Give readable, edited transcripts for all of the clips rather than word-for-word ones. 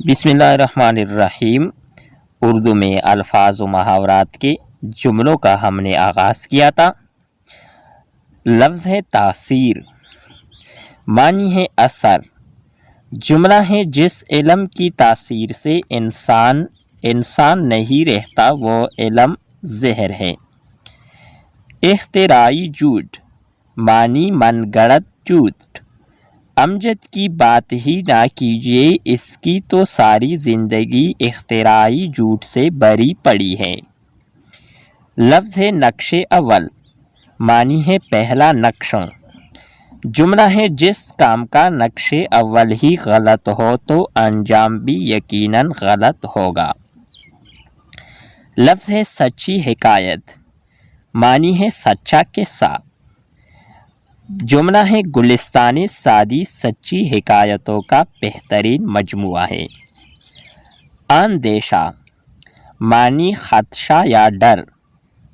बिस्मिल्लाहिर्रहमानिर्रहीम। उर्दू में अल्फाज व मुहावरात के जुमलों का हमने आगाज़ किया था। लफ्ज़ है तासीर, मानी है असर। जुमला है जिस इल्म की तासीर से इंसान नहीं रहता वो इल्म ज़हर है। इख्तिराई झूठ, मानी मनगढ़ंत झूठ। अमजद की बात ही ना कीजिए, इसकी तो सारी ज़िंदगी इख्तिराई झूठ से भरी पड़ी है। लफ्ज़ है नक्शे अव्वल, मानी है पहला नक्शा। जुमला है जिस काम का नक्शे अव्वल ही गलत हो तो अंजाम भी यकीनन गलत होगा। लफ्ज़ है सच्ची हिकायत, मानी है सच्चा किस्सा। जुमला है गुलिस्तान सादी सच्ची हिकायतों का बेहतरीन मजमुआ है। अंदेशा, मानी खदशा या डर।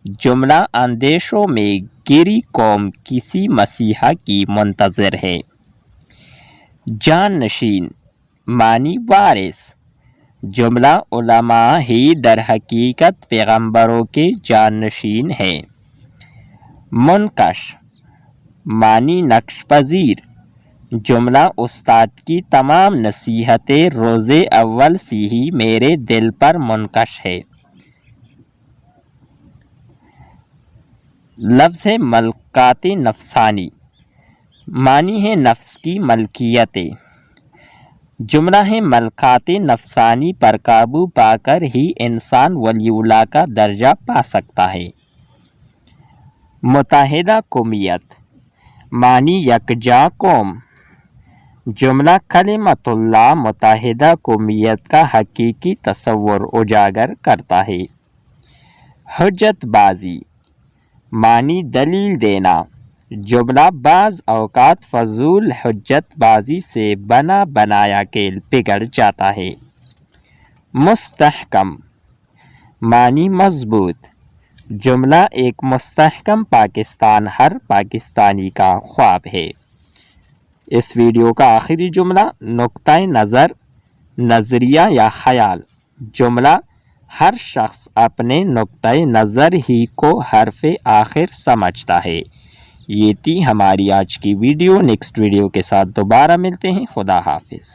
जुमला अंदेशों में गिरी कौम किसी मसीहा की मुंतज़िर है। जाननशीन, मानी वारिस। जुमला उलमा ही दर हकीकत पैगंबरों के जाननशीन है। मुनकश, मानी नक्श पजीर। जुमला उस्ताद की तमाम नसीहतें रोज़े अव्वल से ही मेरे दिल पर मुनकश है। लफ्ज़ है मलकात नफसानी, मानी है नफ्स की मलकियतें। जुमला है मलकात नफसानी पर काबू पाकर ही इंसान वलीउल्लाह का दर्जा पा सकता है। मुत्तहिदा कौमियत, मानी यकजा कौम। जुमला कलिमतुल्लाह मुत्तहिदा कौमियत का हकीकी तस्वुर उजागर करता है। हुज्जतबाजी, मानी दलील देना। जुमला बाज़ औक़ात फजूल हुज्जतबाजी से बना बनाया खेल बिगड़ जाता है। मुस्तहकम, मानी मजबूत। जुमला एक मुस्तहकम पाकिस्तान हर पाकिस्तानी का ख्वाब है। इस वीडियो का आखिरी जुमला नुक्ता नज़र, नज़रिया या ख़याल। जुमला हर शख्स अपने नुक्ता नज़र ही को हरफ़ आखिर समझता है। ये थी हमारी आज की वीडियो। नेक्स्ट वीडियो के साथ दोबारा मिलते हैं। खुदा हाफिज़।